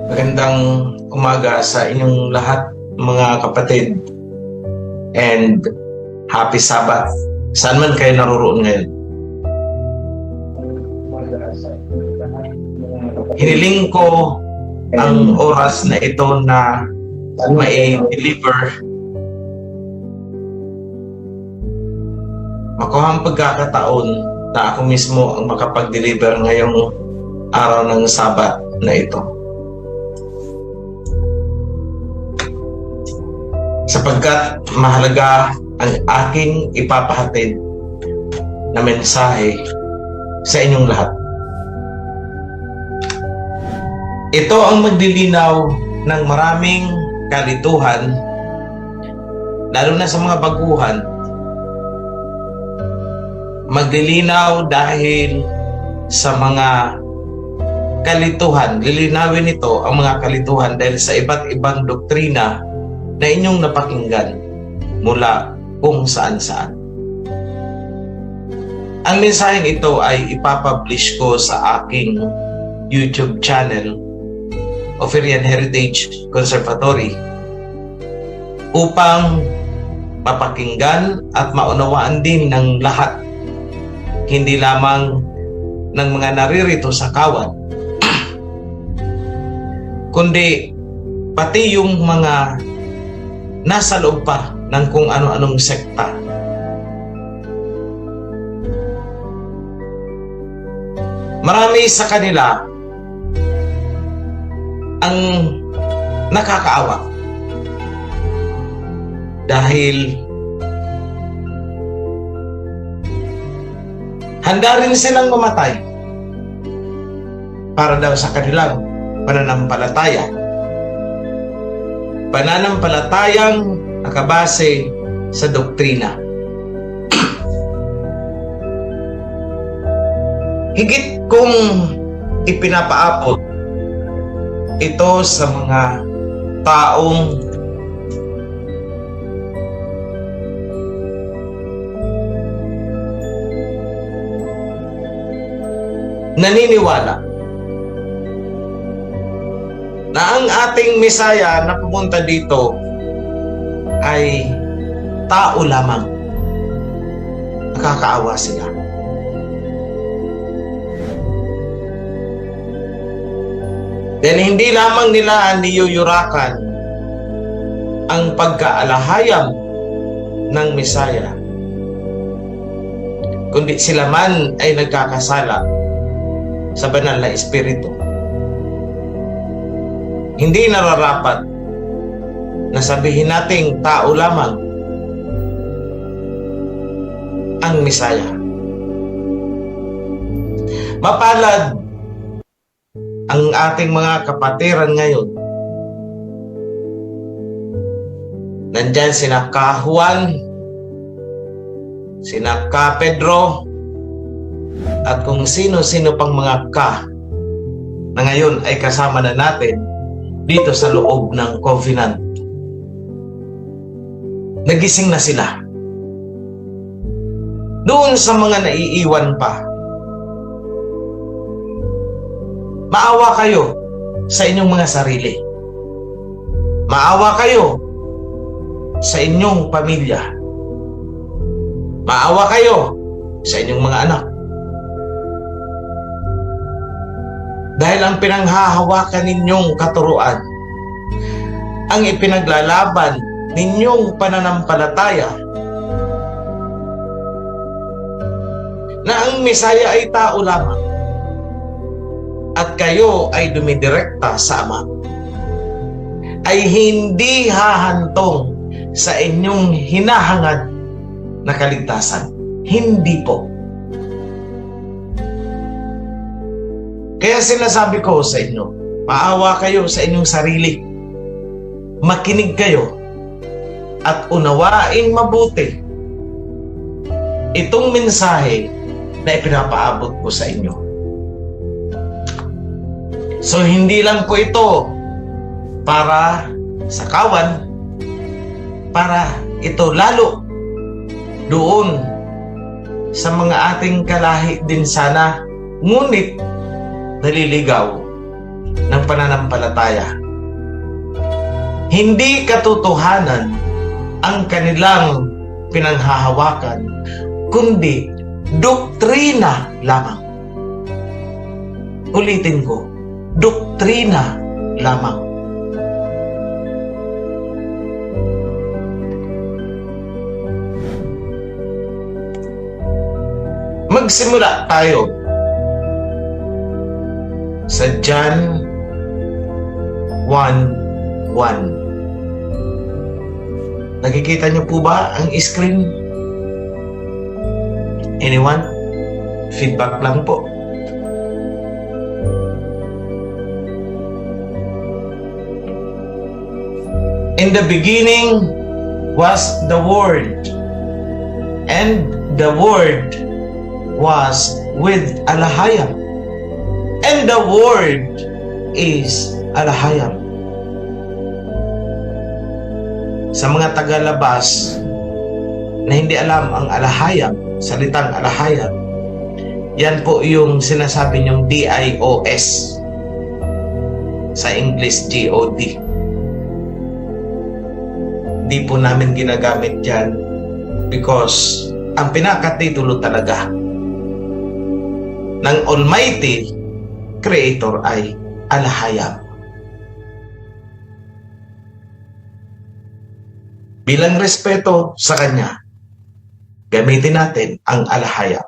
Magandang umaga sa inyong lahat, mga kapatid, and happy Sabbath. Saan man kayo naroroon ngayon? Hiniling ko ang oras na ito na mai-deliver. Makuha ang pagkakataon na ako mismo ang makapag-deliver ngayong araw ng Sabat na ito. Sapagkat mahalaga ang aking ipapahatid na mensahe sa inyong lahat. Ito ang maglilinaw ng maraming kalituhan, lalo na sa mga baguhan. Maglilinaw dahil sa mga kalituhan. Lilinawin ito ang mga kalituhan dahil sa iba't ibang doktrina na inyong napakinggan mula kung saan-saan. Ang mensaheng ito ay ipapublish ko sa aking YouTube channel, Oferian Heritage Conservatory, upang mapakinggan at maunawaan din ng lahat, hindi lamang ng mga naririto sa kawan, kundi pati yung mga nasa loob pa ng kung ano-anong sekta. Marami sa kanila ang nakakaawa dahil handa rin silang mamatay para daw sa kanilang pananampalataya. Pananampalatayang nakabase sa doktrina. Higit kong ipinapaabot ito sa mga taong naniniwala na ang ating Mesaya na pumunta dito ay tao lamang. Nakakaawa sila. Then hindi lamang nila niyuyurakan ang pagkaalahayam ng Mesaya, kundi sila man ay nagkakasala sa banal na espiritu. Hindi nararapat na sabihin nating tao lamang ang Mesaya. Mapalad ang ating mga kapatiran ngayon. Nandyan sina Ka Juan, sina Ka Pedro, at kung sino-sino pang mga ka na ngayon ay kasama na natin dito sa loob ng covenant. Nagising na sila. Doon sa mga naiiwan pa, maawa kayo sa inyong mga sarili. Maawa kayo sa inyong pamilya. Maawa kayo sa inyong mga anak. Dahil ang pinanghahawakan ninyong katuruan, ang ipinaglalaban ninyong pananampalataya, na ang Mesaya ay tao lamang at kayo ay dumidirekta sa Ama, ay hindi hahantong sa inyong hinahangad na kaligtasan. Hindi po. Kaya sinasabi ko sa inyo, maawa kayo sa inyong sarili. Makinig kayo at unawain mabuti itong mensahe na ipinapaabot ko sa inyo. So hindi lang po ito para sa kawan, para ito lalo doon sa mga ating kalahi din sana, ngunit naliligaw ng pananampalataya. Hindi katotohanan ang kanilang pinanghahawakan, kundi doktrina lamang. Ulitin ko, doktrina lamang. Magsimula tayo sa John 1:1. Nakikita niyo po ba ang screen? Anyone? Feedback lang po. In the beginning was the Word, and the Word was with Alahayam, and the Word is Alahayam. Sa mga tagalabas na hindi alam ang Alahayam, salitang Alahayam, yan po yung sinasabi niyong DIOS, sa English GOD. Di po namin ginagamit yan because ang pinakatitulo talaga ng Almighty Creator ay Alahayam. Bilang respeto sa Kanya, gamitin natin ang Alahayam.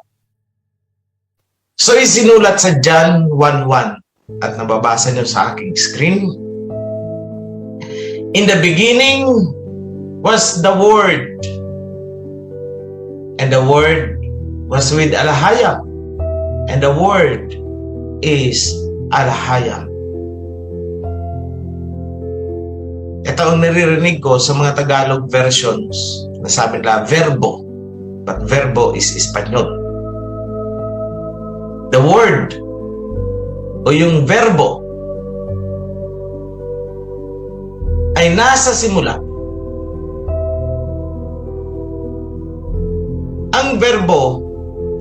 So isinulat sa John 1:1 at nababasa niyo sa aking screen. In the beginning was the Word, and the Word was with Alahayam, and the Word is Alahayam. Ito ang naririnig ko sa mga Tagalog versions na sabi nila verbo, but verbo is Espanyol. The Word o yung verbo ay nasa simula. Ang verbo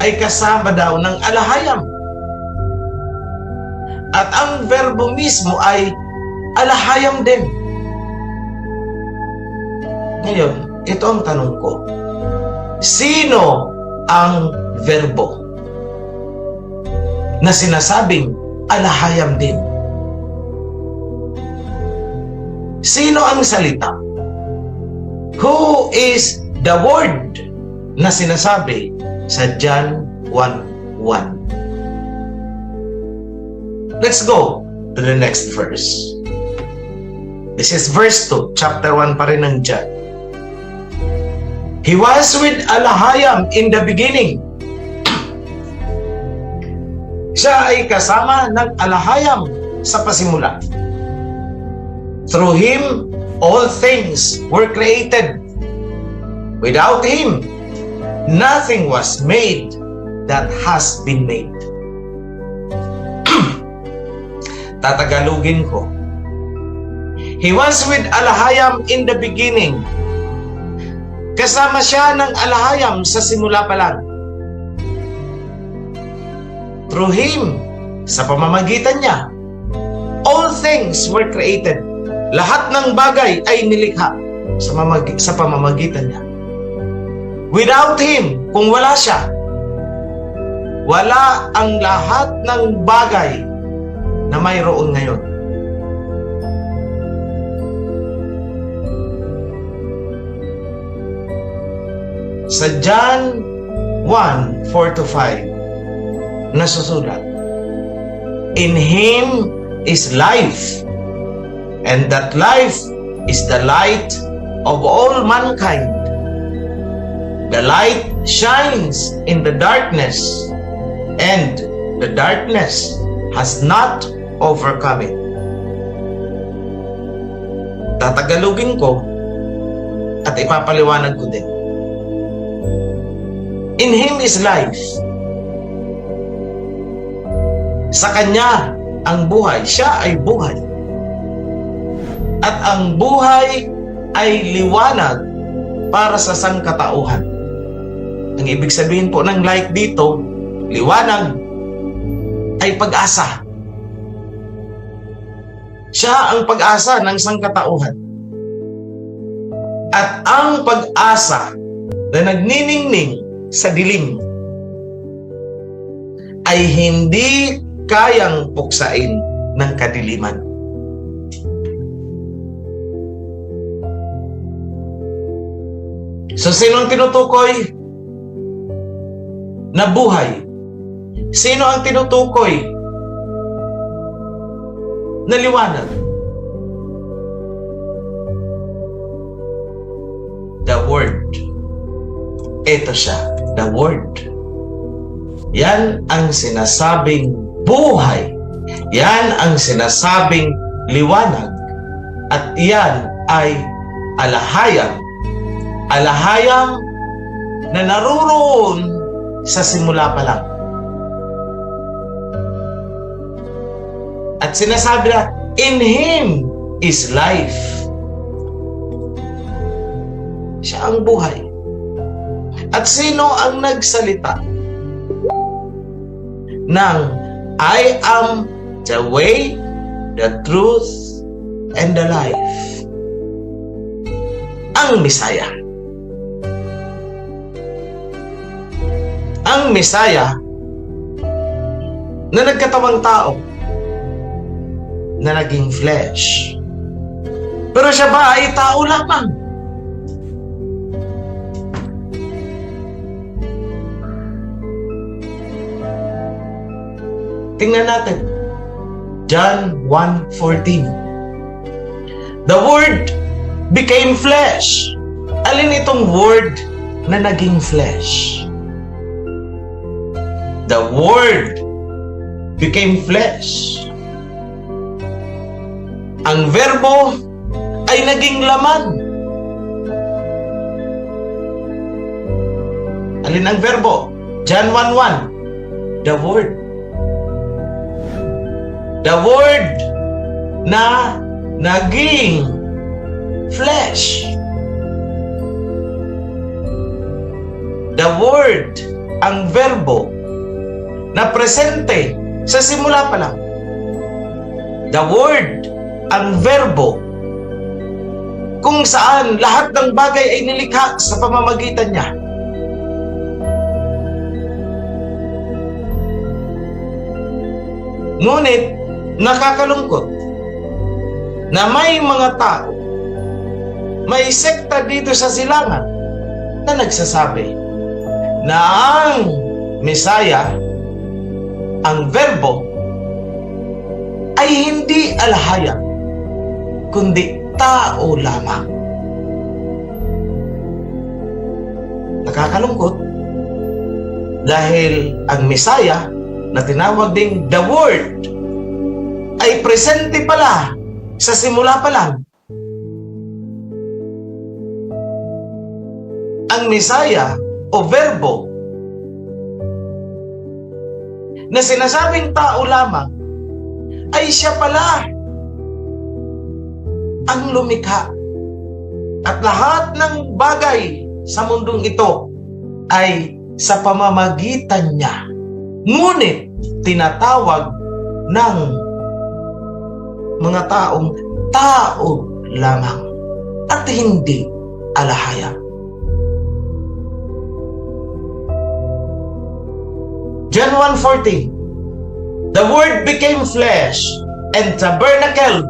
ay kasama daw ng Alahayam. At ang verbo mismo ay Alahayam din. Ngayon, ito ang tanong ko. Sino ang verbo na sinasabing Alahayam din? Sino ang salita? Who is the Word na sinasabi sa John 1:1? Let's go to the next verse. This is verse 2, chapter 1 pa rin ng John. He was with Alahayam in the beginning. Siya ay kasama ng Alahayam sa pasimula. Through Him, all things were created. Without Him, nothing was made that has been made. Tatagalugin ko. He was with Alahayam in the beginning. Kasama siya ng Alahayam sa simula pa lang. Through Him, sa pamamagitan niya, all things were created. Lahat ng bagay ay nilikha sa pamamagitan niya. Without Him, kung wala siya, wala ang lahat ng bagay na mayroon ngayon. Sa John 1:4-5, nasusulat, in Him is life, and that life is the light of all mankind. The light shines in the darkness, and the darkness has not overcome it. Tatagalugin ko at ipapaliwanag ko din. In Him is life. Sa Kanya ang buhay. Siya ay buhay. At ang buhay ay liwanag para sa sangkatauhan. Ang ibig sabihin po ng light dito, liwanag, ay pag-asa. Siya ang pag-asa ng sangkatauhan. At ang pag-asa na nagniningning sa dilim ay hindi kayang puksain ng kadiliman. So, sino ang tinutukoy na buhay? Sino ang tinutukoy na liwanag? The Word. Ito siya, the Word. Yan ang sinasabing buhay. Yan ang sinasabing liwanag. At yan ay alahayang na naruroon sa simula pa lang. At sinasabi na, in Him is life. Siya ang buhay. At sino ang nagsalita ng I am the way, the truth, and the life? Ang Mesaya. Ang Mesaya na nagkatawang tao, na naging flesh. Pero siya ba ay tao lamang? Tingnan natin. John 1:14. The Word became flesh. Alin itong Word na naging flesh? The Word became flesh. Ang verbo ay naging laman. Alin ang verbo? John 1:1. The Word. The Word na naging flesh. The Word, ang verbo na presente sa simula pa lang. The Word, ang verbo kung saan lahat ng bagay ay nilikha sa pamamagitan niya. Ngunit, nakakalungkot na may mga tao, may sekta dito sa silangan na nagsasabi na ang Mesaya, ang verbo, ay hindi alahayang, kundi tao lamang. Nakakalungkot dahil ang Mesaya na tinawag ding the Word ay presente pala sa simula pa lang. Ang Mesaya o verbo na sinasabing tao lamang ay siya pala ang lumikha. At lahat ng bagay sa mundong ito ay sa pamamagitan niya. Ngunit tinatawag ng mga taong tao lamang at hindi alahayang. John 1:14. The Word became flesh and tabernacled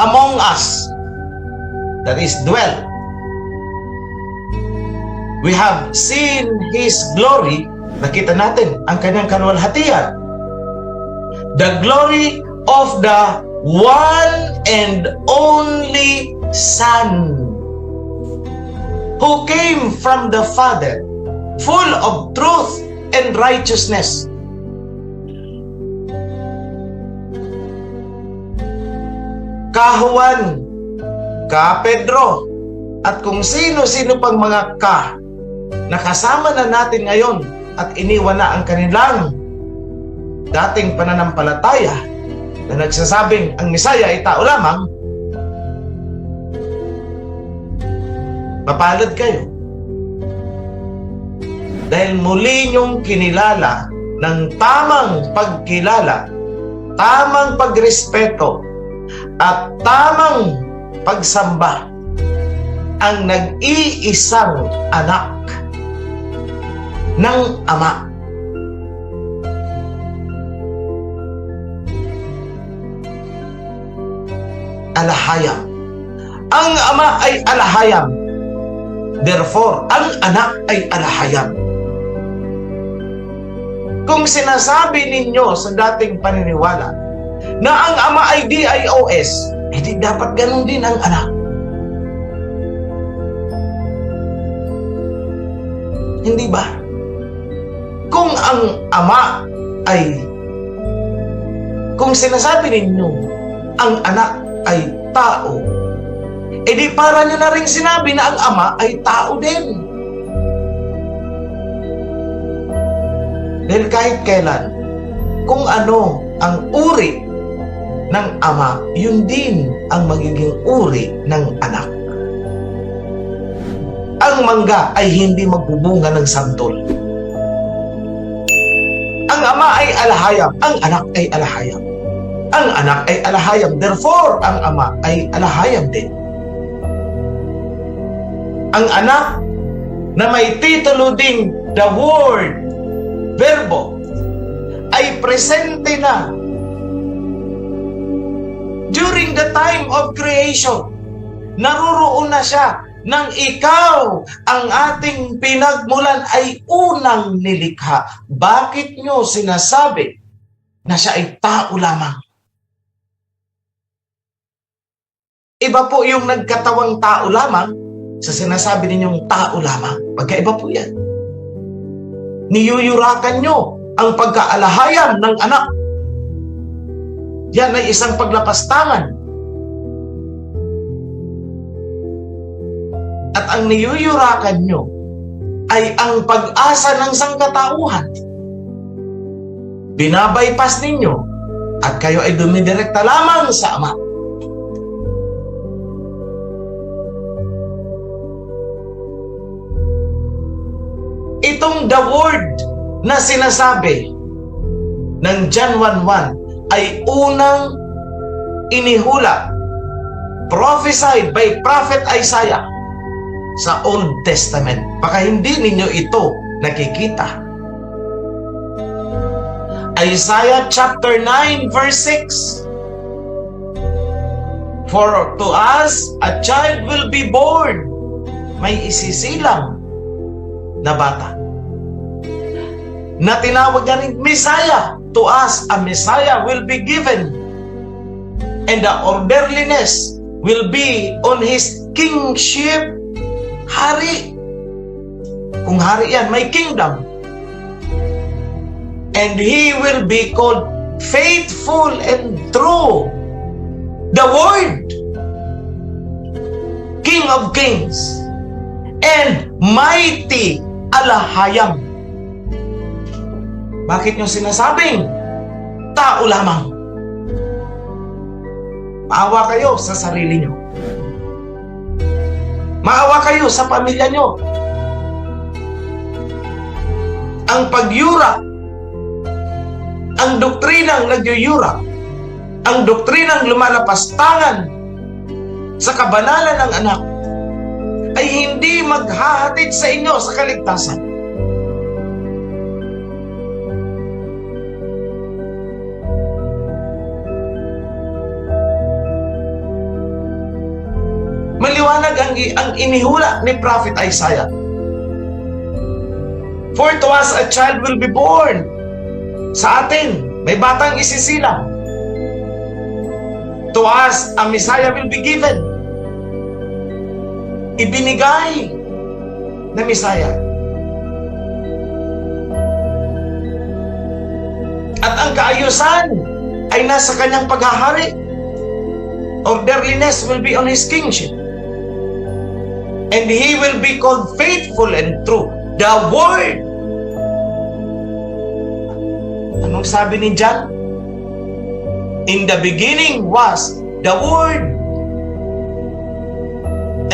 among us. That is, dwell. We have seen His glory. Nakita natin ang kanyang kaluwalhatian. The glory of the one and only Son, who came from the Father, full of truth and righteousness. Ka Juan, ka Pedro, at kung sino-sino pang mga ka na kasama na natin ngayon at iniwan na ang kanilang dating pananampalataya na nagsasabing ang Mesaya ay tao lamang, mapalad kayo. Dahil muli niyong kinilala ng tamang pagkilala, tamang pagrespeto, at tamang pagsamba ang nag-iisang anak ng Ama. Alahayam. Ang Ama ay alahayam. Therefore, ang anak ay alahayam. Kung sinasabi ninyo sa dating paniniwala na ang Ama ay DIOS, di dapat ganun din ang anak. Hindi ba? Kung ang Ama ay, kung sinasabi ninyo ang anak ay tao, di para nyo na rin sinabi na ang Ama ay tao din. Dahil kahit kailan, kung ano ang uri ng Ama, yun din ang magiging uri ng anak. Ang mangga ay hindi magbubunga ng santol. Ang Ama ay alahayam, ang anak ay alahayam. Ang anak ay alahayam, therefore ang Ama ay alahayam din. Ang anak na may titulo ding the Word, verbo, ay presente na during the time of creation. Naruroon na siya nang ikaw ang ating pinagmulan ay unang nilikha. Bakit nyo sinasabi na siya ay tao lamang? Iba po yung nagkatawang tao lamang sa sinasabi ninyong tao lamang. Pagkaiba po yan. Niyuyurakan nyo ang pagkaalahayam ng anak. Yan ay isang paglapastangan. At ang niyuyurakan nyo ay ang pag-asa ng sangkatauhan. Binabypass ninyo at kayo ay dumidirekta lamang sa Ama. Itong the Word na sinasabi ng John 1:1 ay unang inihula, prophesied by Prophet Isaiah sa Old Testament. Baka hindi ninyo ito nakikita. Isaiah chapter 9 verse 6. For to us a child will be born. May isisilang na bata na tinawag na rin Messiah. To us a Messiah will be given, and the orderliness will be on his kingship. Hari. Kung hari yan, may kingdom. And he will be called faithful and true. The Word, King of Kings, and mighty alahayam. Bakit nyo sinasabing tao lamang? Maawa kayo sa sarili nyo. Maawa kayo sa pamilya nyo. Ang pagyura, ang doktrinang nagyuyura, ang doktrinang lumalapastangan sa kabanalan ng anak ay hindi maghahatid sa inyo sa kaligtasan. Maliwanag ang inihula ni Prophet Isaiah. For to us a child will be born. Sa atin, may batang isisilang. To us a Messiah will be given. Ibinigay na Messiah. At ang kaayusan ay nasa kanyang paghahari. Orderliness will be on his kingship. And he will be called faithful and true. The Word. Anong sabi ni John? In the beginning was the Word.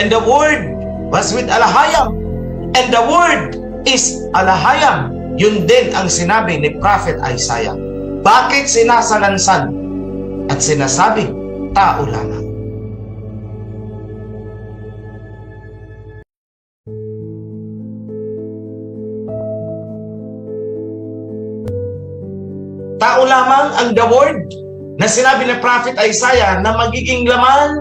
And the Word was with Alahayam. And the Word is Alahayam. Yun din ang sinabi ni Prophet Isaiah. Bakit sinasalansan at sinasabi tao lamang. Tao lamang ang the word na sinabi ni Prophet Isaiah na magiging laman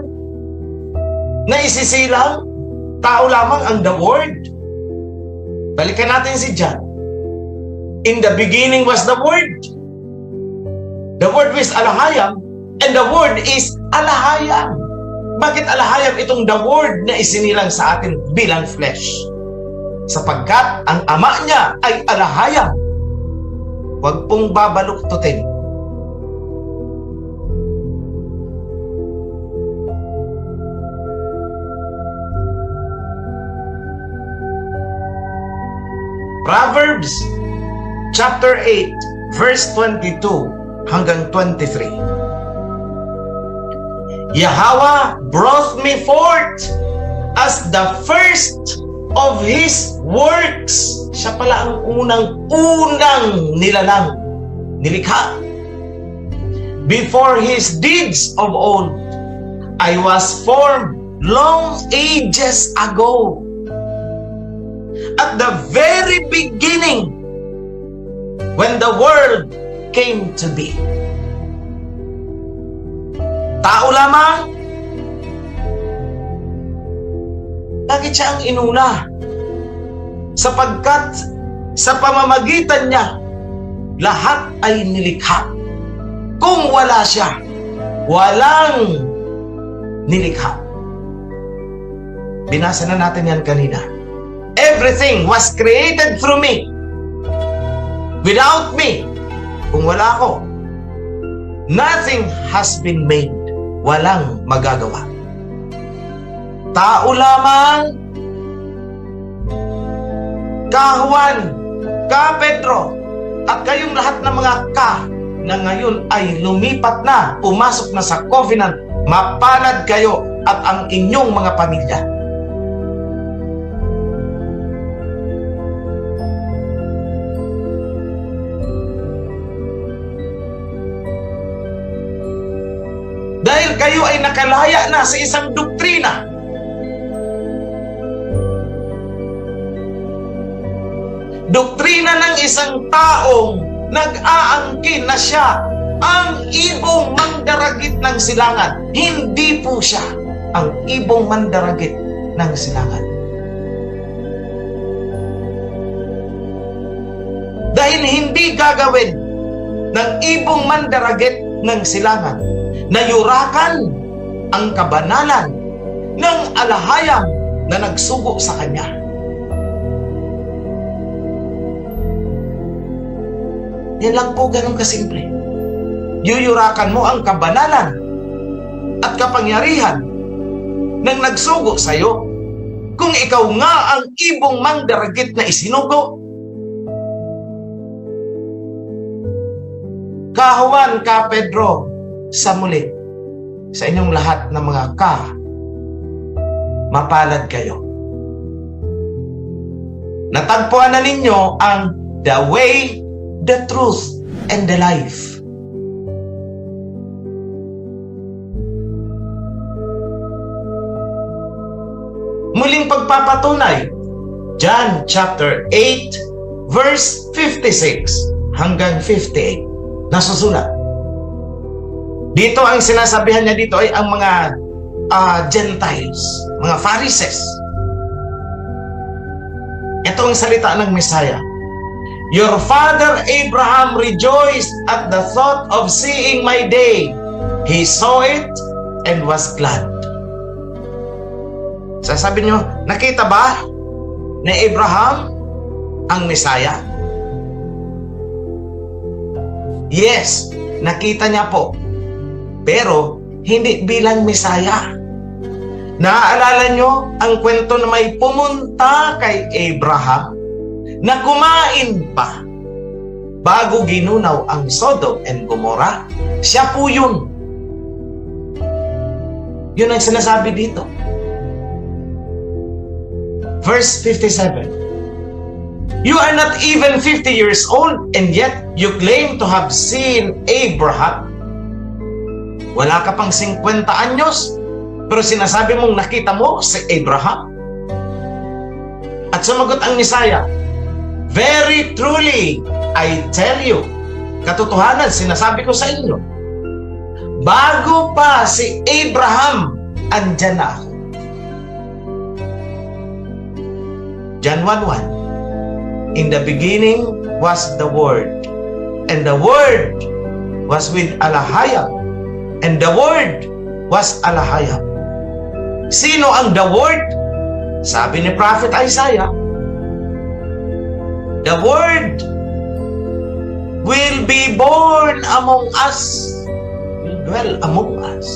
na isisilang. Tao lamang ang the word. Balikan natin si John. In the beginning was the word. The word was Alahayam, and the word is Alahayam. Bakit Alahayam itong the word na isinilang sa atin bilang flesh? Sapagkat ang ama niya ay Alahayam. Huwag pong babaluktutin. Proverbs chapter 8 verse 22 hanggang 23. Yahweh brought me forth as the first of His works. Siya pala ang unang nilalang, nilikha. Before His deeds of old, I was formed long ages ago. At the very beginning, when the world came to be. Tao lamang. Bakit siya ang inuna? Sapagkat sa pamamagitan niya, lahat ay nilikha. Kung wala siya, walang nilikha. Binasa na natin yan kanina. Everything was created through me. Without me, kung wala ako, nothing has been made. Walang magagawa. Tao lamang, ka Juan, ka Pedro, at kayong lahat ng mga ka na ngayon ay lumipat na, pumasok na sa covenant, mapalad kayo at ang inyong mga pamilya. Dahil kayo ay nakalaya na sa isang doktrina. Doktrina ng isang taong nag-aangkin na siya ang ibong mandaragit ng silangan. Hindi po siya ang ibong mandaragit ng silangan. Dahil hindi gagawin ng ibong mandaragit ng silangan na yurakan ang kabanalan ng alahayam na nagsugo sa kanya. Yan lang po, ganun kasimple. Yuyurakan mo ang kabanalan at kapangyarihan ng nagsugo sa iyo kung ikaw nga ang ibong mandaragit na isinugo. Ka Juan, ka Pedro, sa muli, sa inyong lahat ng mga ka, mapalad kayo. Natagpuan na ninyo ang the way, the truth, and the life. Muling pagpapatunay, John chapter 8, verse 56 hanggang 58. Nasusulat. Dito ang sinasabihan niya dito ay ang mga Gentiles, mga Pharisees. Ito ang salita ng Messiah. Your father Abraham rejoiced at the thought of seeing my day. He saw it and was glad. Sasabi niyo, nakita ba ni Abraham ang Messiah? Yes, nakita niya po. Pero hindi bilang Messiah. Naaalala nyo ang kwento na may pumunta kay Abraham na kumain pa bago ginunaw ang Sodom and Gomorrah? Siya po yun. Yun ang sinasabi dito. Verse 57. You are not even 50 years old and yet you claim to have seen Abraham. Wala ka pang 50 anyos, pero sinasabi mong nakita mo si Abraham. At sumagot ang Misaya, very truly, I tell you, katotohanan, sinasabi ko sa inyo, bago pa si Abraham, andyan na ako. John 1:1, in the beginning was the Word, and the Word was with Allahayam, and the Word was Allahayam. Sino ang the Word? Sabi ni Prophet Isaiah, the Word will be born among us, will dwell among us.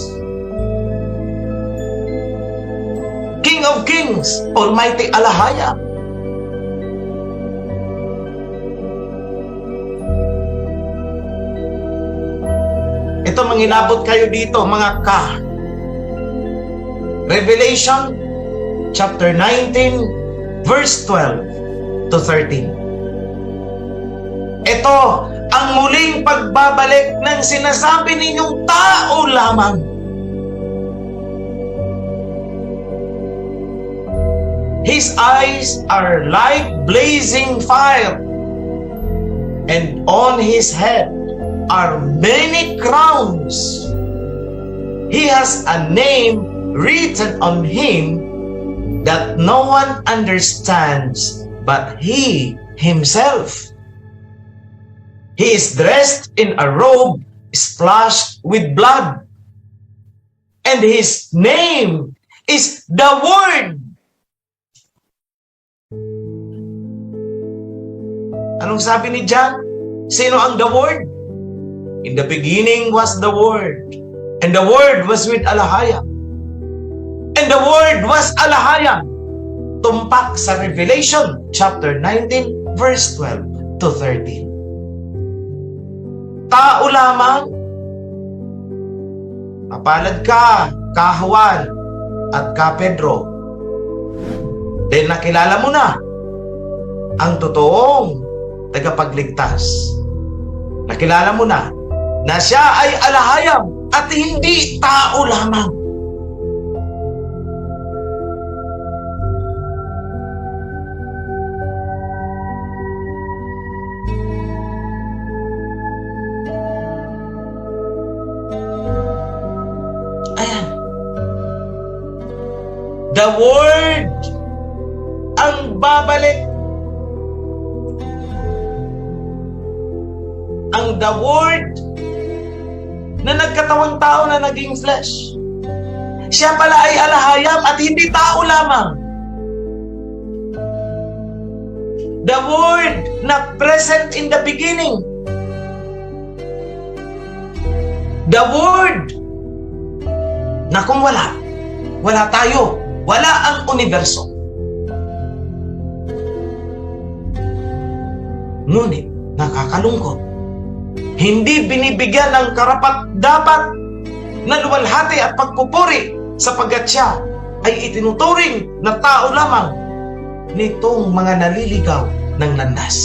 King of Kings, Almighty Allahayam. Ito, manginabot kayo dito, mga ka. Revelation chapter 19, verse 12 to 13. Ito ang muling pagbabalik ng sinasabi ninyong tao lamang. His eyes are like blazing fire, and on his head are many crowns. He has a name written on him that no one understands but he himself. He is dressed in a robe splashed with blood, and his name is the Word. Anong sabi ni John? Sino ang the Word? In the beginning was the Word, and the Word was with Allahayam, and the Word was Allahayam. Tumpak sa Revelation chapter 19, verse 12 to 13. Tao lamang. Mapalad ka, Juan at ka Pedro. Dahil nakilala mo na ang totoong tagapagligtas. Nakilala mo na siya ay Allahayam at hindi tao lamang. Ayan. The Word ang babalik. Ang the Word na nagkatawang tao na naging flesh. Siya pala ay Allahayam at hindi tao lamang. The Word na present in the beginning. The Word na kung wala tayo, wala ang universo. Ngunit nakakalungkot, hindi binibigyan ng karapat-dapat na luwalhati at pagpupuri sapagkat siya ay itinuturing na tao lamang nitong mga naliligaw ng landas.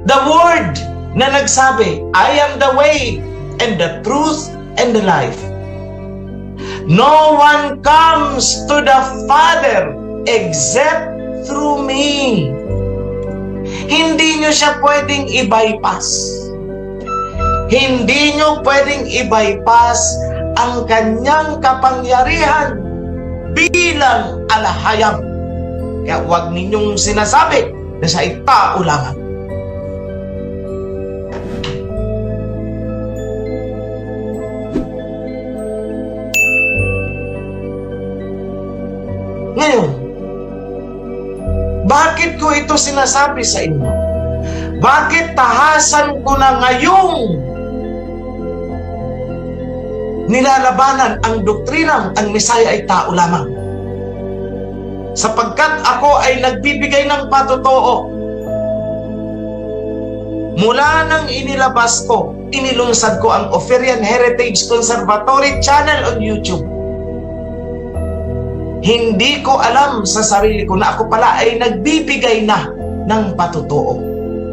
The Word na nagsabi, I am the way and the truth and the life. No one comes to the Father except through me. Hindi nyo siya pwedeng i-bypass. Hindi nyo pwedeng i-bypass ang kanyang kapangyarihan bilang Allahayam. Kaya huwag ninyong sinasabi na siya ay tao lamang. Ngayon, bakit ko ito sinasabi sa inyo? Bakit tahasan ko na ngayong nilalabanan ang doktrinang ang Mesaya ay tao lamang? Sapagkat ako ay nagbibigay ng patotoo. Mula nang inilabas ko, inilunsad ko ang Oferian Heritage Conservatory channel on YouTube. Hindi ko alam sa sarili ko na ako pala ay nagbibigay na ng patotoo.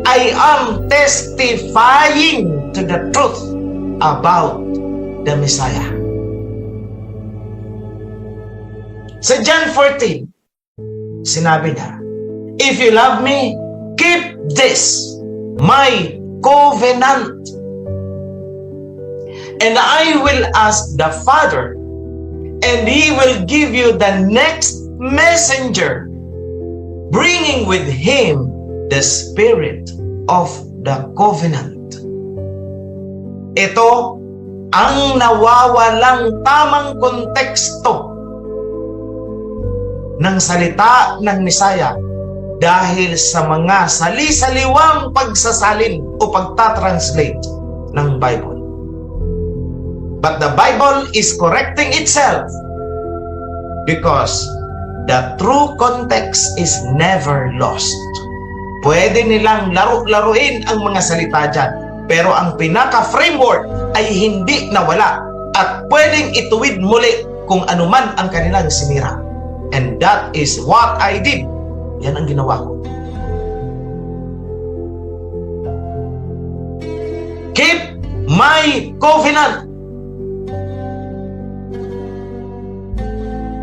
I am testifying to the truth about the Messiah. Sa John 14, sinabi niya, if you love me, keep this, my covenant. And I will ask the Father, and He will give you the next messenger, bringing with Him the Spirit of the covenant. Ito ang nawawalang tamang konteksto ng salita ng Messiah dahil sa mga sali-saliwang pagsasalin o pagtatranslate ng Bible. But the Bible is correcting itself because the true context is never lost. Pwede nilang laro-laruin ang mga salita dyan, pero ang pinaka-framework ay hindi nawala at pwedeng ituwid muli kung anuman ang kanilang sinira. And that is what I did. Yan ang ginawa ko. Keep my covenant.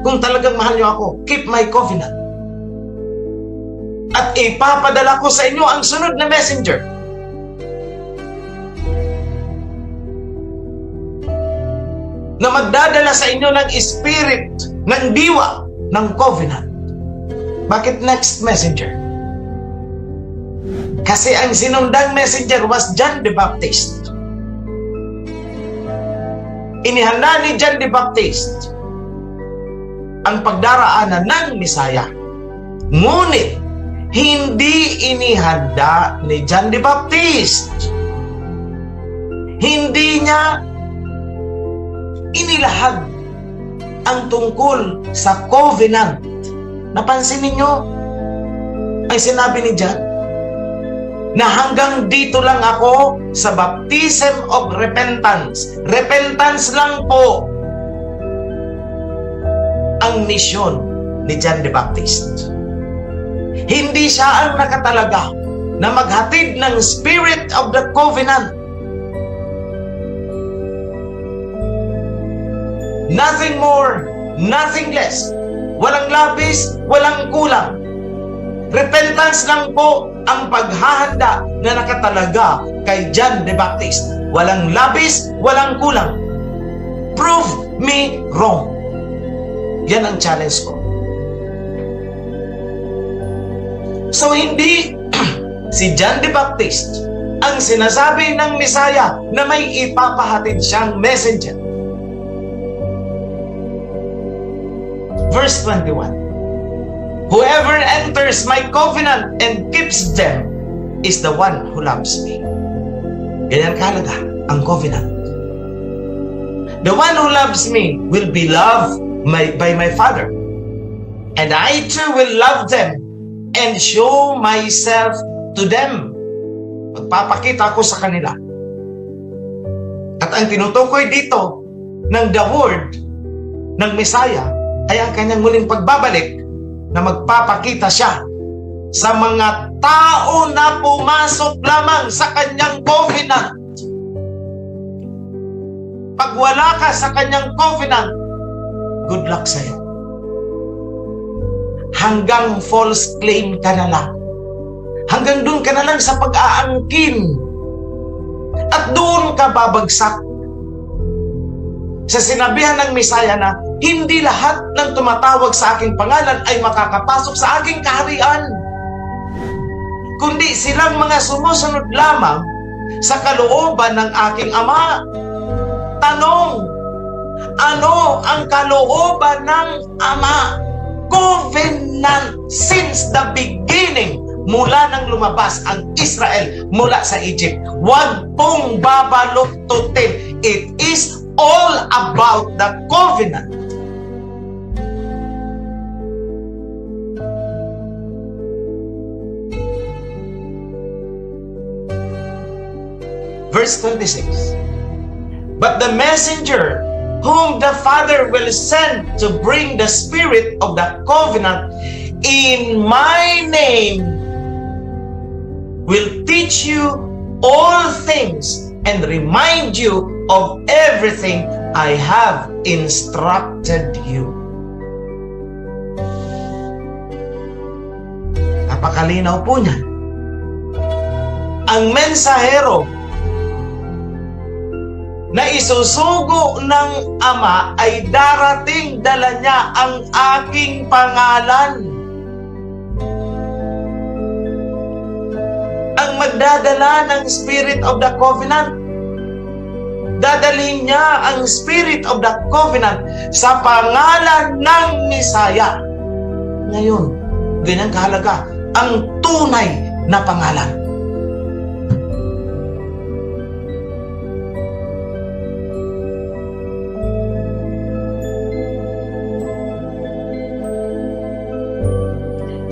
Kung talagang mahal niyo ako, keep my covenant. At ipapadala ko sa inyo ang sunod na messenger. Na magdadala sa inyo ng spirit, ng diwa, ng covenant. Bakit next messenger? Kasi ang sinundang messenger was John the Baptist. Inihanda ni John the Baptist ang pagdaraanan ng Messiah. Ngunit, hindi inihanda ni John the Baptist. Hindi niya inilahad ang tungkol sa covenant. Napansin ninyo ang sinabi ni John? Na hanggang dito lang ako sa baptism of repentance. Repentance lang po ang misyon ni John the Baptist. Hindi siya ang nakatalaga na maghatid ng Spirit of the Covenant. Nothing more, nothing less. Walang labis, walang kulang. Repentance lang po ang paghahanda na nakatalaga kay John the Baptist. Walang labis, walang kulang. Prove me wrong. Yan ang challenge ko. So hindi si John the Baptist ang sinasabi ng Messiah na may ipapahatid siyang messenger. Verse 21. Whoever enters my covenant and keeps them is the one who loves me. Ganyan kahalaga ang covenant. The one who loves me will be loved by my Father, and I too will love them and show myself to them. Magpapakita ako sa kanila. At ang tinutukoy dito ng the word ng Messiah ay ang kanyang muling pagbabalik na magpapakita siya sa mga tao na pumasok lamang sa kanyang covenant. Pag wala ka sa kanyang covenant, good luck sa'yo. Hanggang false claim ka na lang. Hanggang doon ka na lang sa pag-aangkin. At doon ka babagsak. Sa sinabihan ng Messiah na, hindi lahat ng tumatawag sa aking pangalan ay makakapasok sa aking kaharian. Kundi silang mga sumusunod lamang sa kalooban ng aking Ama. Tanong, ano ang kalooban ng Ama? Covenant since the beginning. Mula nang lumabas ang Israel mula sa Egypt. Huwag pong babaluktutin. It is all about the covenant. Verse 26. But the messenger whom the Father will send to bring the Spirit of the covenant in my name, will teach you all things and remind you of everything I have instructed you. Napakalinaw po niya. Ang mensahero na isusugo ng Ama ay darating, dala niya ang aking pangalan. Ang magdadala ng Spirit of the Covenant, dadalhin niya ang Spirit of the Covenant sa pangalan ng Misaya. Ngayon, ganyan kahalaga ang tunay na pangalan.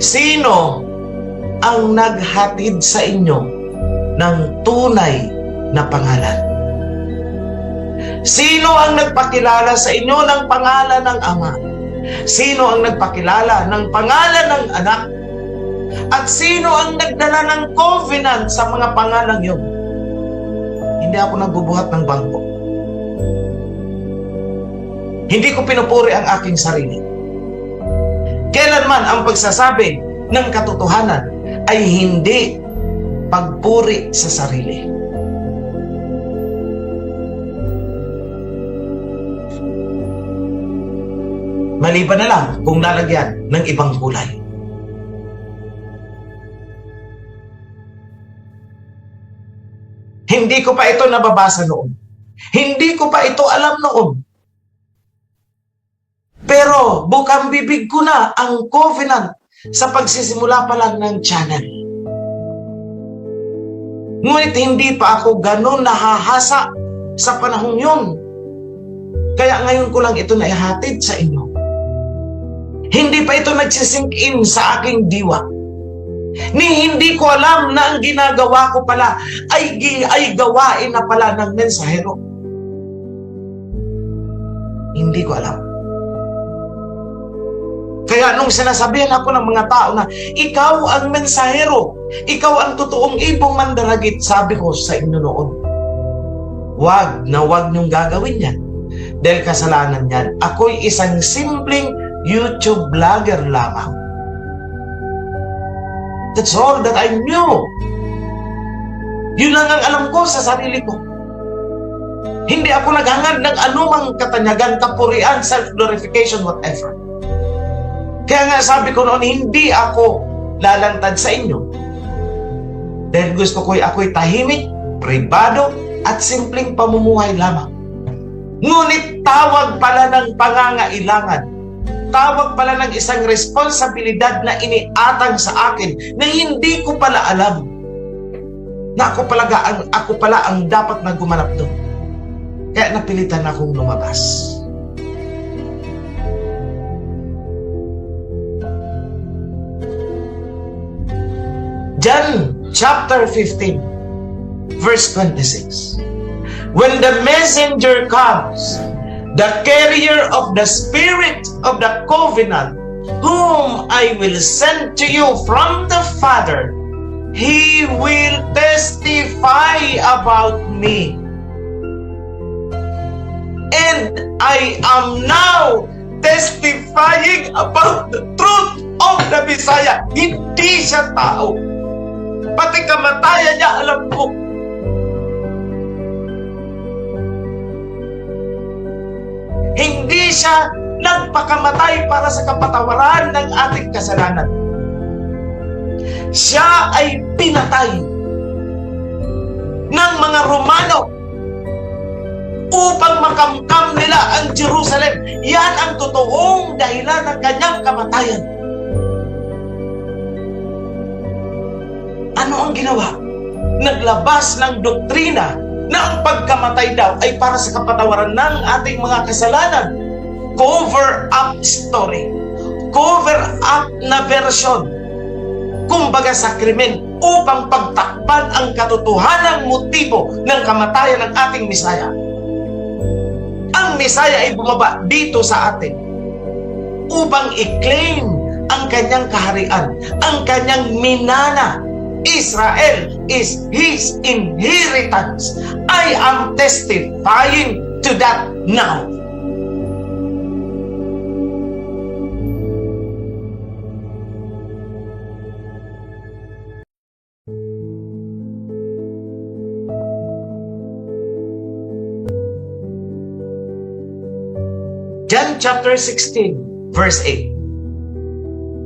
Sino ang naghatid sa inyo ng tunay na pangalan? Sino ang nagpakilala sa inyo ng pangalan ng Ama? Sino ang nagpakilala ng pangalan ng Anak? At sino ang nagdala ng covenant sa mga pangalang yun? Hindi ako nagbubuhat ng bangko. Hindi ko pinupuri ang aking sarili. Kailanman ang pagsasabi ng katotohanan ay hindi pagpuri sa sarili. Maliban na lang kung lalagyan ng ibang kulay. Hindi ko pa ito nababasa noon. Hindi ko pa ito alam noon. Pero bukang bibig ko na ang covenant sa pagsisimula pa lang ng channel. Ngunit hindi pa ako ganun nahahasa sa panahong yun. Kaya ngayon ko lang ito naihatid sa inyo. Hindi pa ito nagsisink in sa aking diwa. Ni hindi ko alam na ang ginagawa ko pala ay gawain na pala ng mensahero. Hindi ko alam. Kaya nung sinasabihan ako ng mga tao na ikaw ang mensahero, ikaw ang totoong ibong mandaragit, sabi ko sa inyo noon, wag niyong gagawin yan. Dahil kasalanan yan. Ako'y isang simpleng YouTube vlogger lamang. That's all that I knew. Yun lang ang alam ko sa sarili ko. Hindi ako naghangad ng anumang katanyagan, kapurian, self-glorification, whatever. Kaya nga sabi ko noon, hindi ako lalantad sa inyo. Dahil gusto ko ako'y tahimik, pribado, at simpleng pamumuhay lamang. Ngunit tawag pala ng pangangailangan, tawag pala ng isang responsibilidad na iniatang sa akin na hindi ko pala alam na ako pala ang dapat na gumanap doon. Kaya napilitan akong lumabas. John chapter 15 verse 26. When the messenger comes, the carrier of the Spirit of the covenant, whom I will send to you from the Father, he will testify about me. And I am now testifying about the truth of the Messiah. Hindi siya tao. Pati kamatayan niya, alam ko. Hindi siya nagpakamatay para sa kapatawaran ng ating kasalanan. Siya ay pinatay ng mga Romano upang makamkam nila ang Jerusalem. Yan ang totoong dahilan ng kanyang kamatayan. Ano ang ginawa? Naglabas ng doktrina na ang pagkamatay daw ay para sa kapatawaran ng ating mga kasalanan. Cover up story. Cover up na version. Kumbaga sa krimen upang pagtakpan ang katotohanang motibo ng kamatayan ng ating Misaya. Ang Misaya ay bumaba dito sa atin upang i-claim ang kanyang kaharian, ang kanyang minana Israel is His inheritance. I am testifying to that now. John chapter 16, verse 8.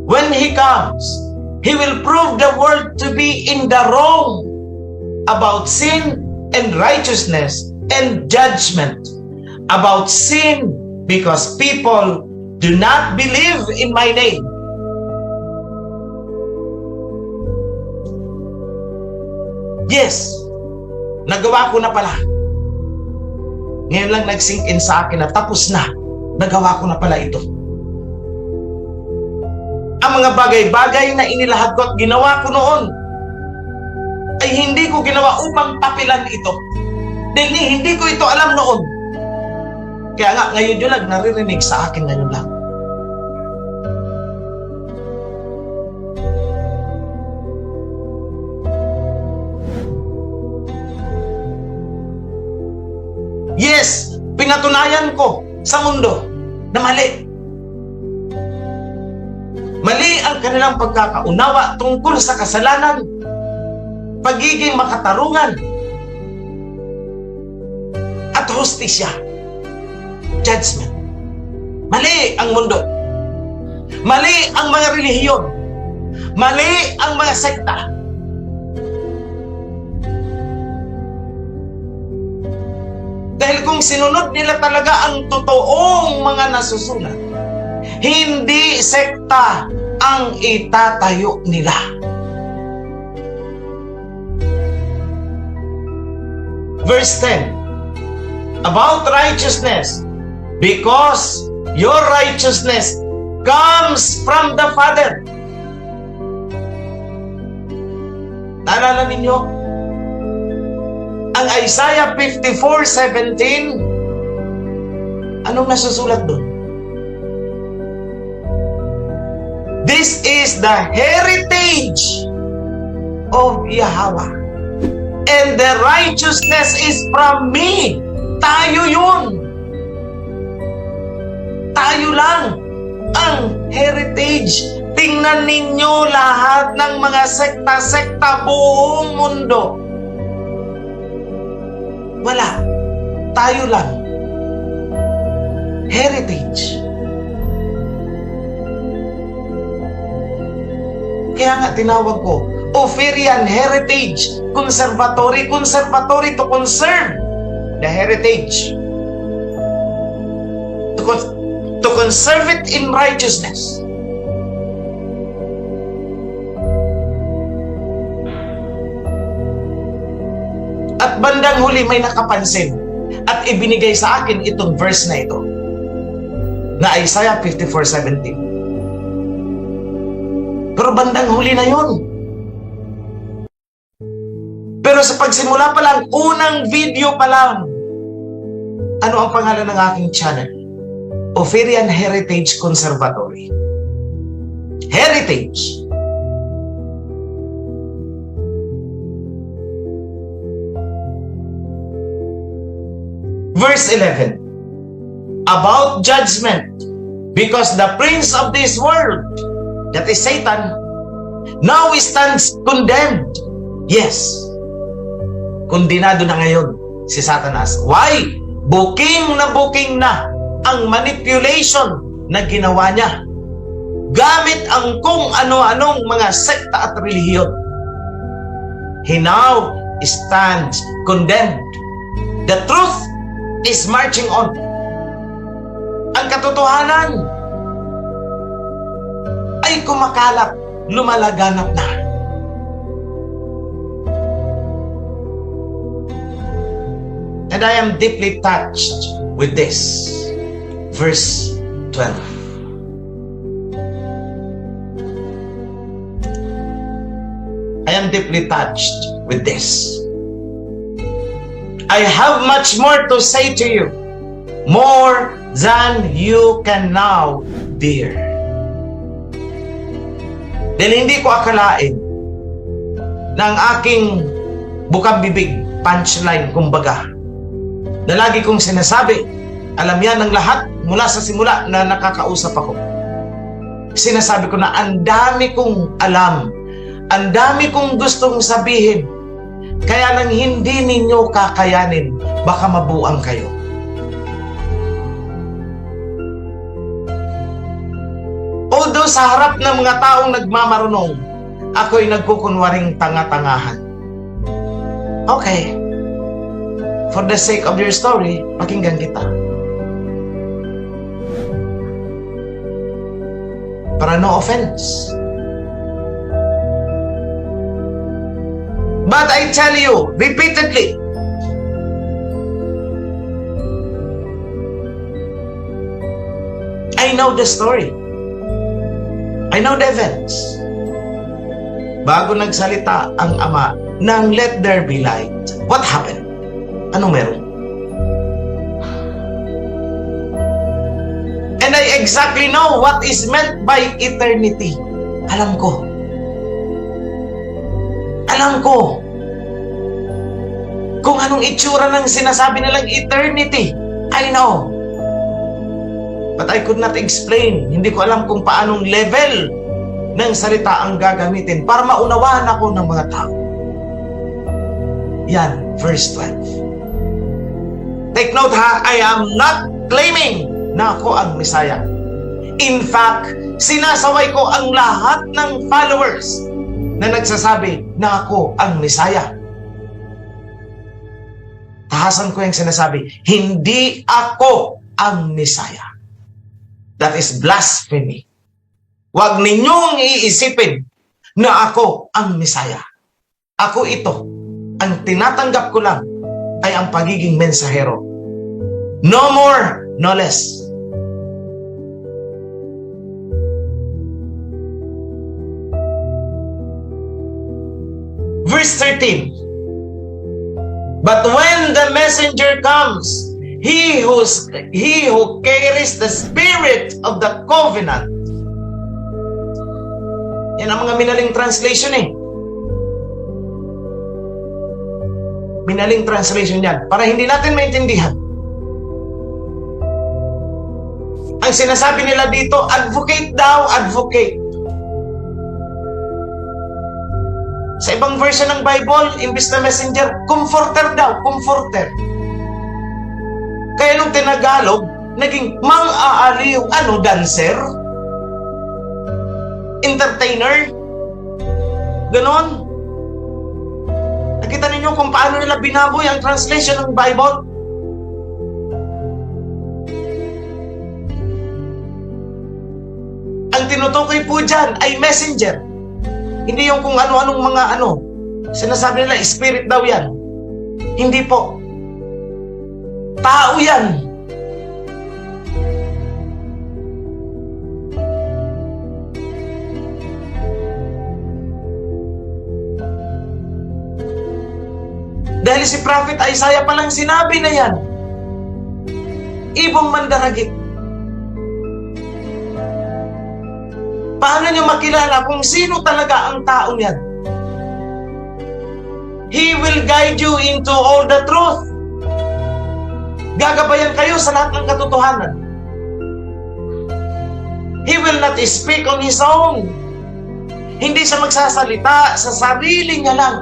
When He comes, He will prove the world to be in the wrong about sin and righteousness and judgment. About sin, because people do not believe in my name. Yes, nagawa ko na pala. Ngayon lang nag-sink in sa akin na tapos na. Nagawa ko na pala ito. Ang mga bagay-bagay na inilahad ko at ginawa ko noon ay hindi ko ginawa upang tapilan ito. Dahil hindi ko ito alam noon. Kaya nga ngayon yun lang naririnig sa akin ngayon lang. Yes, pinatunayan ko sa mundo na mali. Mali ang kanilang pagkakaunawa tungkol sa kasalanan, pagiging makatarungan, at hustisya, judgment. Mali ang mundo. Mali ang mga relihiyon. Mali ang mga sekta. Dahil kung sinunod nila talaga ang totoong mga nasusulat, hindi sekta ang itatayo nila. Verse 10, about righteousness, because your righteousness comes from the Father. Naalala ninyo? Ang Isaiah 54:17, anong nasusulat doon? This is the heritage of Yahweh, and the righteousness is from me. Tayo yun. Tayo lang ang heritage. Tingnan ninyo lahat ng mga sekta-sekta buong mundo. Wala. Tayo lang. Heritage. Kaya nga tinawag ko, Ophirian Heritage Conservatory. Conservatory to conserve the heritage. To conserve it in righteousness. At bandang huli may nakapansin at ibinigay sa akin itong verse na ito na Isaiah 54:17. Pero bandang huli na yun. Pero sa pagsimula pa lang, unang video pa lang, ano ang pangalan ng aking channel? Ophirian Heritage Conservatory. Heritage. Verse 11, about judgment, because the prince of this world, that is Satan, now stands condemned. Yes, kondinado na ngayon si Satanas. Why? Booking na ang manipulation na ginawa niya gamit ang kung ano-anong mga sekta at relihiyon. He now stands condemned. The truth is marching on. Ang katotohanan ay kumakalat, lumalaganap na. And I am deeply touched with this. Verse 12. I am deeply touched with this. I have much more to say to you, more than you can now bear. Dahil hindi ko akalain na ang aking bukang bibig, punchline kumbaga, na lagi kong sinasabi, alam yan ng lahat mula sa simula na nakakausap ako. Sinasabi ko na ang dami kong alam, ang dami kong gustong sabihin, kaya lang hindi ninyo kakayanin, baka mabuang kayo. Although sa harap ng mga taong nagmamarunong, ako'y nagkukunwaring tanga-tangahan. Okay. For the sake of your story, pakinggan kita. Para no offense. But I tell you, repeatedly, I know the story. I know the events. Bago nagsalita ang ama ng let there be light, what happened? Anong meron? And I exactly know what is meant by eternity. Alam ko. Alam ko kung anong itsura ng sinasabi nilang eternity. I know. But I could not explain. Hindi ko alam kung paanong level ng salita ang gagamitin para maunawaan ako ng mga tao. Yan, verse 12. Take note ha, I am not claiming na ako ang Messiah. In fact, sinasaway ko ang lahat ng followers na nagsasabi na ako ang Messiah. Tahasan ko yung sinasabi, hindi ako ang Messiah. That is blasphemy. Huwag ninyong iisipin na ako ang Messiah. Ako ito. Ang tinatanggap ko lang ay ang pagiging mensahero. No more, no less. Verse 13. But when the messenger comes, he who carries the spirit of the covenant. Yan ang mga minaling translation eh. Minaling translation yan. Para hindi natin maintindihan. Ang sinasabi nila dito, advocate daw, advocate. Sa ibang version ng Bible, imbis na messenger, comforter daw, comforter. Kaya nung tinagalog, naging mang-aaliw, dancer? Entertainer? Ganon? Nakita ninyo kung paano nila binaboy ang translation ng Bible? Ang tinutukoy po dyan ay messenger. Hindi yung kung ano-anong mga sinasabi nila, spirit daw yan. Hindi po. Tao yan. Dahil si Prophet Isaiah palang sinabi na yan. Ibong mandaragit. Paano nyo makilala kung sino talaga ang taong yan? He will guide you into all the truth. Gagabayan kayo sa lahat ng katotohanan. He will not speak on his own. Hindi siya magsasalita sa sarili niya lang.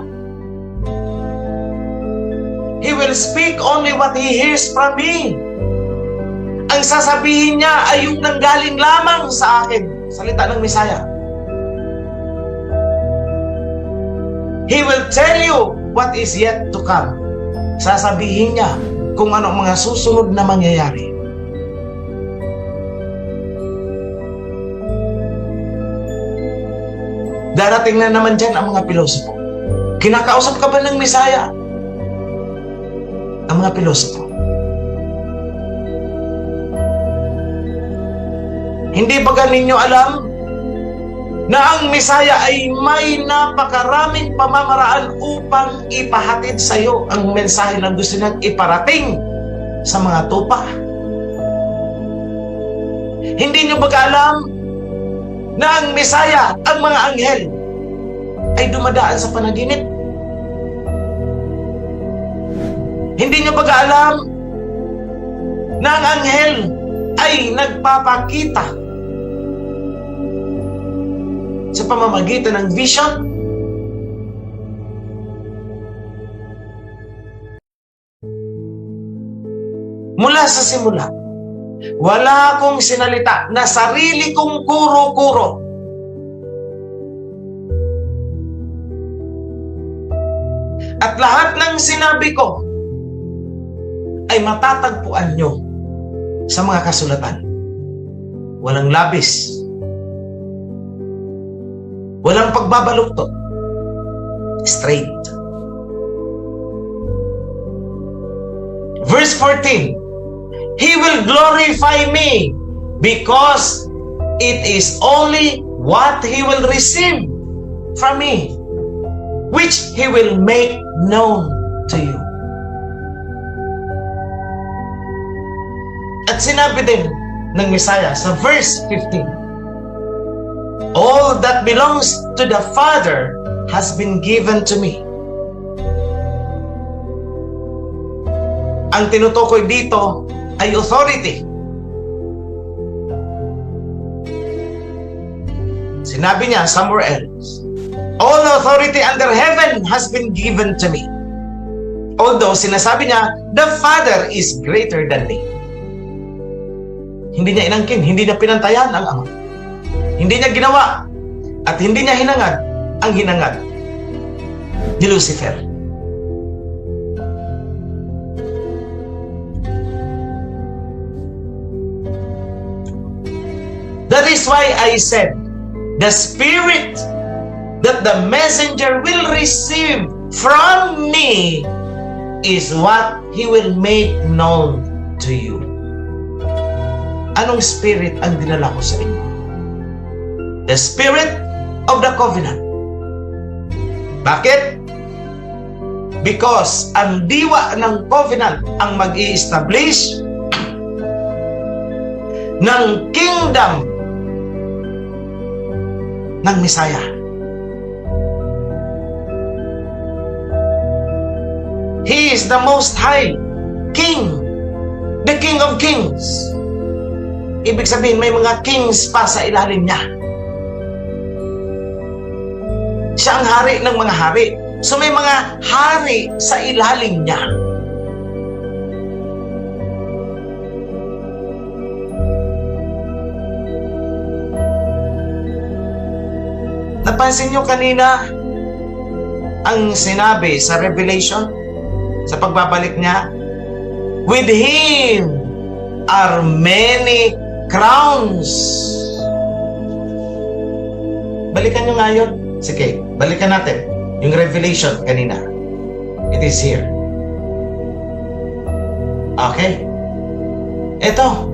He will speak only what he hears from me. Ang sasabihin niya ay yung nanggaling lamang sa akin. Salita ng Messiah. He will tell you what is yet to come. Sasabihin niya kung ano mga susunod na mangyayari. Darating na naman dyan ang mga pilosopo. Kinakausap ka ba ng Messiah? Ang mga pilosopo. Hindi ba ninyo alam na ang Messiah ay may napakaraming pamamaraan upang ipahatid sa iyo ang mensahe na gusto niyang iparating sa mga tupa? Hindi niyo ba alam na ang Messiah, ang mga anghel, ay dumadaan sa panaginip. Hindi niyo ba alam na ang anghel ay nagpapakita sa pamamagitan ng vision? Mula sa simula, wala akong sinalita na sarili kong kuro-kuro. At lahat ng sinabi ko ay matatagpuan nyo sa mga kasulatan. Walang labis. Walang pagbabaluktot. Straight. Verse 14, He will glorify me because it is only what He will receive from me, which He will make known to you. At sinabi din ng Messiah sa verse 15, all that belongs to the Father has been given to me. Ang tinutukoy dito ay authority. Sinabi niya somewhere else, all authority under heaven has been given to me. Although sinasabi niya, the Father is greater than me. Hindi niya inangkin, hindi niya pinantayan ang Ama. Hindi niya ginawa at hindi niya hinangad ang hinangad ni Lucifer. That is why I said, the Spirit that the messenger will receive from me is what He will make known to you. Anong Spirit ang dinala ko sa inyo? The Spirit of the Covenant. Bakit? Because ang diwa ng Covenant ang mag-i-establish ng kingdom ng Messiah. He is the Most High King, the King of Kings. Ibig sabihin, may mga kings pa sa ilalim niya. Siya ang hari ng mga hari. So may mga hari sa ilalim niya. Napansin niyo kanina ang sinabi sa Revelation, sa pagbabalik niya, with Him are many crowns. Balikan niyo nga yun. Sige, balikan natin yung Revelation kanina. It is here. Okay? Ito.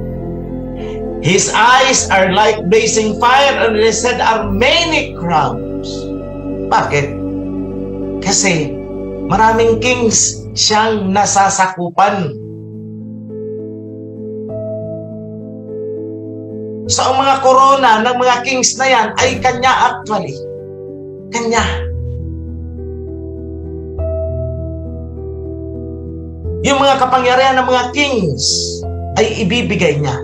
His eyes are like blazing fire and His head are many crowns. Bakit? Kasi maraming kings siyang nasasakupan. So ang mga korona ng mga kings na yan ay kanya actually. Kanya. Yung mga kapangyarihan ng mga kings ay ibibigay niya.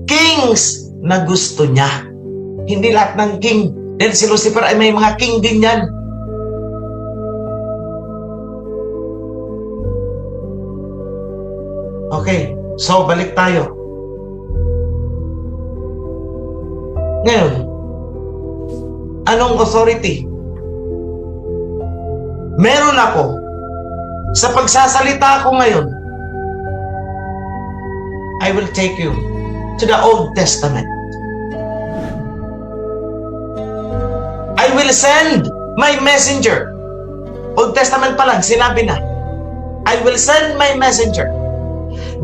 Kings na gusto niya. Hindi lahat ng king. Dahil si Lucifer ay may mga king din yan. Okay, so balik tayo. Ngayon, anong authority? Meron ako. Sa pagsasalita ko ngayon, I will take you to the Old Testament. I will send my messenger. Old Testament pa lang, sinabi na. I will send my messenger.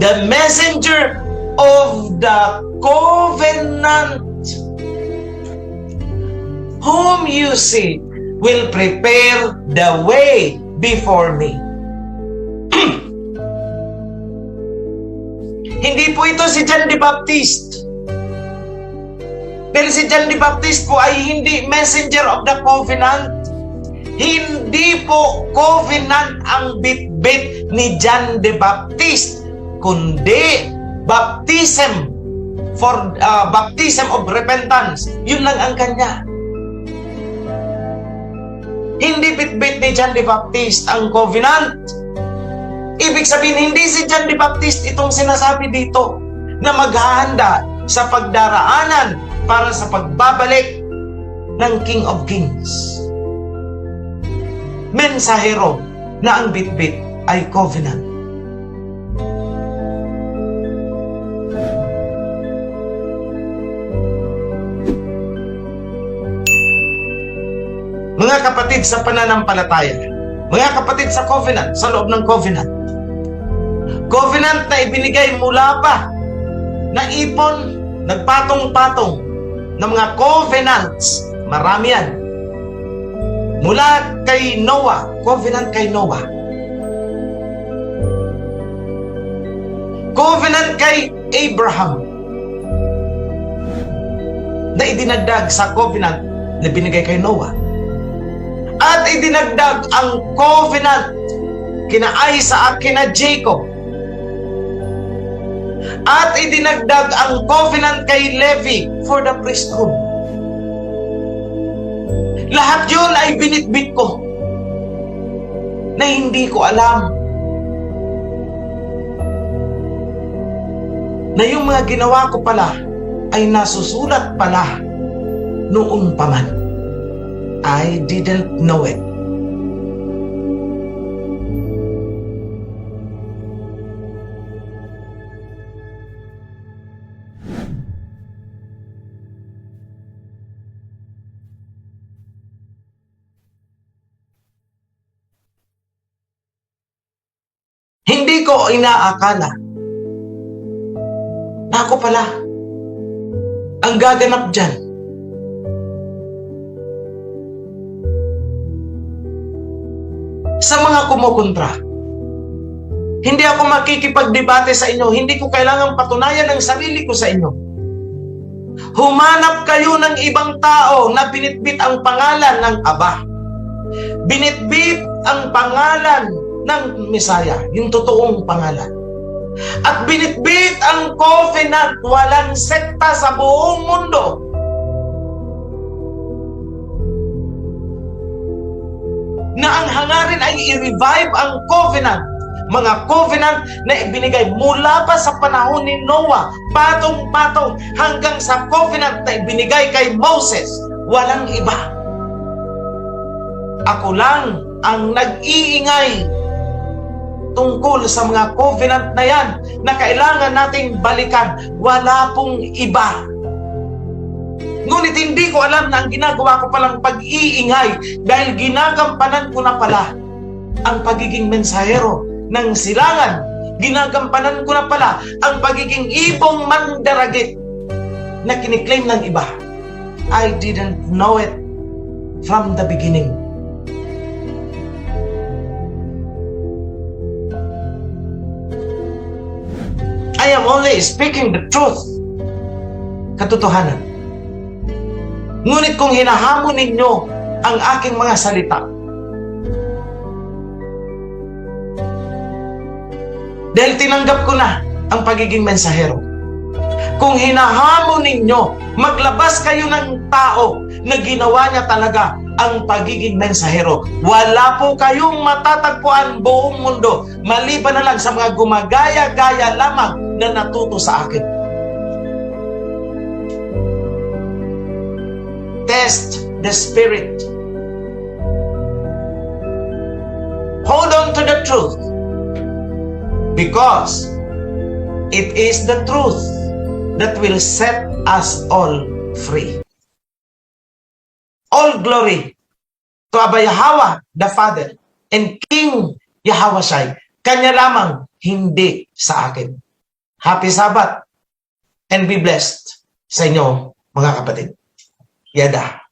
The messenger of the covenant, whom you see will prepare the way before me. Hindi po ito si John the Baptist. Dahil si John the Baptist po ay hindi messenger of the covenant. Hindi po covenant ang bitbit ni John the Baptist, kundi baptism for baptism of repentance. Yun lang ang kanya. Hindi bitbit ni John the Baptist ang covenant. Ibig sabihin, hindi si John the Baptist itong sinasabi dito na maghahanda sa pagdaraanan para sa pagbabalik ng King of Kings. Mensahero na ang bitbit ay covenant. Mga kapatid sa pananampalataya, mga kapatid sa covenant, sa loob ng covenant, covenant na ibinigay mula pa, na ipon, nagpatong-patong ng mga covenants, marami yan. Mula kay Noah, covenant kay Noah. Covenant kay Abraham, na idinagdag sa covenant na binigay kay Noah. At idinagdag ang covenant kina Isaac, kina Jacob. At idinagdag ang covenant kay Levi for the priesthood. Lahat yun ay binitbit ko na hindi ko alam na yung mga ginawa ko pala ay nasusulat pala noon pa man. I didn't know it. Hindi ko inaakala na ako pala ang gaganap dyan. Sa mga kumukontra, hindi ako makikipagdebate sa inyo. Hindi ko kailangang patunayan ang sarili ko sa inyo. Humanap kayo ng ibang tao na binitbit ang pangalan ng Aba. Binitbit ang pangalan ng Mesaya, yung totoong pangalan. At binitbit ang covenant, walang sekta sa buong mundo na ang hangarin ay i-revive ang covenant. Mga covenant na ibinigay mula pa sa panahon ni Noah, patong-patong hanggang sa covenant na ibinigay kay Moses. Walang iba. Ako lang ang nag-iingay tungkol sa mga covenant na yan na kailangan nating balikan. Wala pong iba. Ngunit hindi ko alam na ang ginagawa ko palang pag-iingay dahil ginagampanan ko na pala ang pagiging mensahero ng silangan. Ginagampanan ko na pala ang pagiging ibong mandaragit na kiniklaim ng iba. I didn't know it from the beginning. I am only speaking the truth. Katotohanan. Ngunit kung hinahamon ninyo ang aking mga salita, dahil tinanggap ko na ang pagiging mensahero, kung hinahamon ninyo, maglabas kayo ng tao na ginawa niya talaga ang pagiging mensahero. Wala po kayong matatagpuan buong mundo, maliban na lang sa mga gumagaya-gaya lamang na natuto sa akin. Test the spirit. Hold on to the truth, because it is the truth that will set us all free. All glory to Abba Yahweh, the Father, and King Yahweh, Kanya lamang, hindi sa akin. Happy Sabbath and be blessed sa inyo, mga kapatid. Yada.